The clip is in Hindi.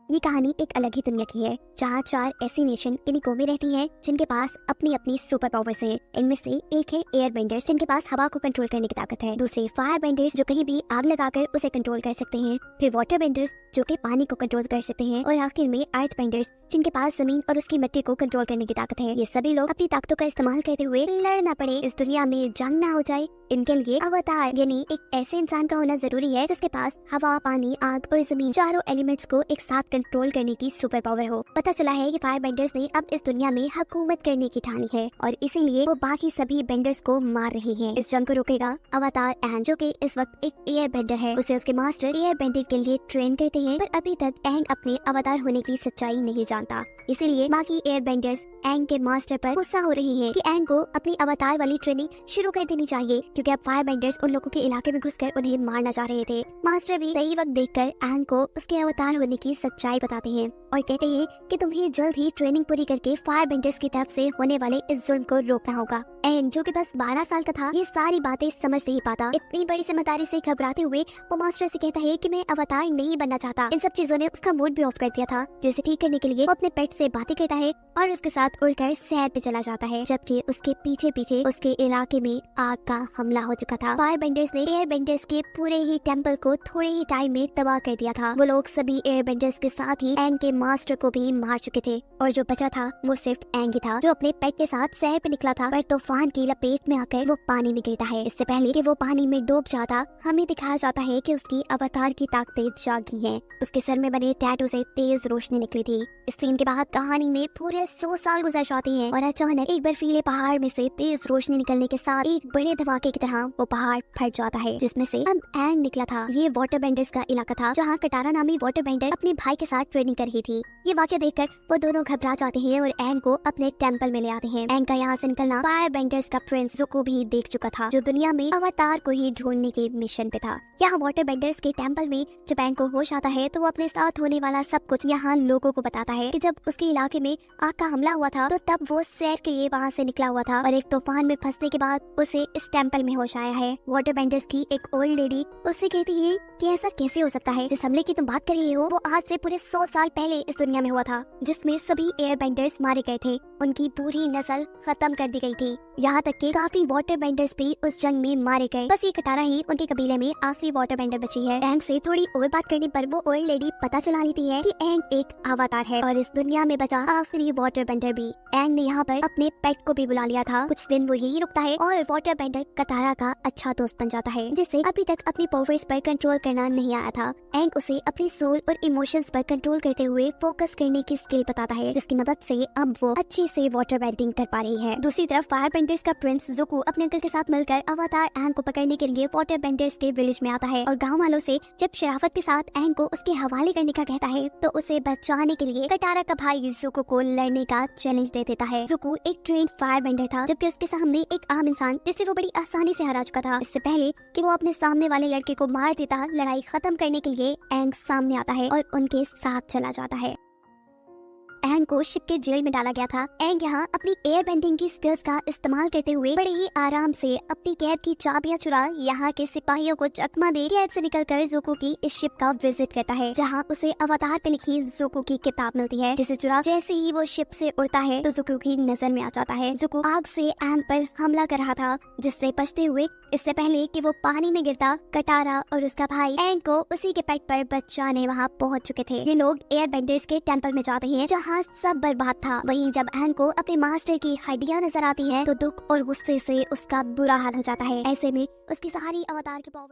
ये कहानी एक अलग ही दुनिया की है, जहाँ 4 ऐसी नेशन इनिको में रहती हैं जिनके पास अपनी अपनी सुपर पावर्स हैं। इनमें से एक है एयर बेंडर्स, जिनके पास हवा को कंट्रोल करने की ताकत है। दूसरे फायर बेंडर्स, जो कहीं भी आग लगाकर उसे कंट्रोल कर सकते हैं। फिर वाटर बेंडर्स, जो कि पानी को कंट्रोल कर सकते हैं। और आखिर में अर्थ बेंडर्स, जिनके पास जमीन और उसकी मिट्टी को कंट्रोल करने की ताकत है। ये सभी लोग अपनी ताकतों का इस्तेमाल करते हुए लड़ना पड़े, इस दुनिया में जंग ना हो जाए, इनके लिए अवतार यानी एक ऐसे इंसान का होना जरूरी है जिसके पास हवा, पानी, आग और जमीन चारों एलिमेंट्स को एक साथ कंट्रोल करने की सुपर पावर हो। पता चला है कि फायर बेंडर्स ने अब इस दुनिया में हुकूमत करने की ठानी है और इसीलिए वो बाकी सभी बेंडर्स को मार रहे हैं। इस जंग को रोकेगा अवतार एंग, जो कि इस वक्त एक एयर बेंडर है। उसे उसके मास्टर एयर बेंडिंग के लिए ट्रेन करते हैं, पर अभी तक एंग अपने अवतार होने की सच्चाई नहीं जानता। इसीलिए बाकी एयर बेंडर्स एंग के मास्टर पर गुस्सा हो रही हैं कि एंग को अपनी अवतार वाली ट्रेनिंग शुरू कर देनी चाहिए, क्योंकि अब फायर बेंडर्स उन लोगों के इलाके में घुसकर उन्हें मारना चाह रहे थे। मास्टर भी सही वक्त देखकर एंग को उसके अवतार होने की सच्चाई बताते हैं और कहते हैं कि तुम्हें जल्द ही ट्रेनिंग पूरी करके फायर बेंडर्स की तरफ से होने वाले इस जुल्म को रोकना होगा। एंग, जो कि बस 12 साल का था, ये सारी बातें समझ नहीं पाता। इतनी बड़ी जिम्मेदारी से घबराते हुए वो मास्टर से कहता है कि मैं अवतार नहीं बनना चाहता। इन सब चीजों ने उसका मूड भी ऑफ कर दिया था, जिसे ठीक करने के लिए वो अपने पेट से बातें करता है और उसके साथ उड़कर सैर पे चला जाता है, जबकि उसके पीछे पीछे उसके इलाके में आग का हमला हो चुका था। फायर बेंडर्स ने एयर बेंडर्स के पूरे ही टेम्पल को थोड़े ही टाइम में तबाह कर दिया था। वो लोग सभी एयर बेंडर्स के साथ ही एंग के मास्टर को भी मार चुके थे और जो बचा था वो सिर्फ एंग ही था, जो अपने पेट के साथ सैर पे निकला था। पर तूफान की लपेट में आकर वो पानी में गिरता है। इससे पहले कि वो पानी में डूब जाता, हमें दिखाया जाता है कि उसकी अवतार की ताकतें जागी हैं। उसके सर में बने टैटू से तेज रोशनी निकली थी। इस सीन के बाद कहानी में पूरे 100 साल गुजर जाते हैं और अचानक एक बर्फीले पहाड़ में से तेज रोशनी निकलने के साथ एक बड़े धमाके की तरह वो पहाड़ फट जाता है, जिसमें से अब एंग निकला था। ये वाटर बेंडर्स का इलाका था, जहाँ कटारा नामी वाटर बेंडर अपने भाई के साथ ट्रेनिंग कर रही थी। ये वाक्य देखकर वो दोनों घबरा जाते हैं और एंग को अपने टेम्पल में ले आते हैं। एंग का यहाँ से निकलना फायर बेंडर्स का प्रिंस ज़ुको भी देख चुका था, जो दुनिया में अवतार को ही ढूंढने के मिशन पे था। यहाँ वाटर बेंडर्स के टेम्पल में जब एंग को होश आता है तो वो अपने साथ होने वाला सब कुछ यहाँ लोगों को बताता है कि जब उसके इलाके में आग का हमला हुआ था तो तब वो सैर के लिए वहाँ से निकला हुआ था और एक तूफान में फंसने के बाद उसे इस टेम्पल में होश आया है। वाटर बेंडर्स की एक ओल्ड लेडी उससे कहती है कि ऐसा कैसे हो सकता है, जिस हमले की तुम बात कर रही हो वो आज से पूरे 100 साल पहले इस दुनिया में हुआ था, जिसमें सभी एयर बेंडर्स मारे गए थे। उनकी पूरी नस्ल खत्म कर दी गई थी, यहाँ तक कि काफी वाटर बेंडर्स भी उस जंग में मारे गए। बस ये कटारा ही उनके कबीले में आखिरी वाटर बेंडर बची है। एंग से थोड़ी और बात करने पर वो ओल्ड लेडी पता चला लेती है कि एंग एक अवतार है और इस दुनिया में बचा आखिरी वाटर बेंडर भी। एंग ने यहाँ पर अपने पेट को भी बुला लिया था। कुछ दिन वो यही रुकता है और वाटर बेंडर कटारा का अच्छा दोस्त बन जाता है, जिसे अभी तक अपनी पावर्स पर कंट्रोल करना नहीं आया था। एंग उसे अपनी सोल और इमोशंस पर कंट्रोल करते हुए फोकस करने की स्किल बताता है, जिसकी मदद से अब वो अच्छे से वाटर बेंडिंग कर पा रही है। दूसरी तरफ फायर बेंडर्स का प्रिंस ज़ुको अपने अंकल के साथ मिलकर अवतार एंग को पकड़ने के लिए वाटर बेंडर्स के विलेज में आता है और गाँव वालों से जब शराफत के साथ एंग को उसके हवाले करने का कहता है तो उसे बचाने के लिए कटारा का भाई ज़ुको को लड़ने का चैलेंज दे देता है। ज़ुको एक ट्रेंड फायर बेंडर था, जबकि उसके सामने एक आम इंसान जिसे वो बड़ी आसानी से हरा चुका था। इससे पहले कि वो अपने सामने वाले लड़के को मार देता, लड़ाई खत्म करने के लिए एंग सामने आता है और उनके साथ चला जाता है। एंग को शिप के जेल में डाला गया था। एंग यहाँ अपनी एयर बेंडिंग की स्किल्स का इस्तेमाल करते हुए बड़े ही आराम से अपनी कैद की चाबियां चुरा यहाँ के सिपाहियों को चकमा दे कैद से निकलकर ज़ुको की इस शिप का विजिट करता है, जहाँ उसे अवतार पे लिखी ज़ुको की किताब मिलती है, जिसे चुरा जैसे ही वो शिप से उड़ता है तो ज़ुको की नजर में आ जाता है। ज़ुको आग से एंग पर हमला कर रहा था, जिससे बचते हुए इससे पहले कि वो पानी में गिरता, कटारा और उसका भाई एंग को उसी के पेट पर बचाने वहाँ पहुँच चुके थे। ये लोग एयर बेंडर्स के टेम्पल में जाते हैं, जहाँ सब बर्बाद था। वहीं जब एंग को अपने मास्टर की हड्डियां नजर आती हैं तो दुख और गुस्से से उसका बुरा हाल हो जाता है। ऐसे में उसकी सारी अवतार की पावर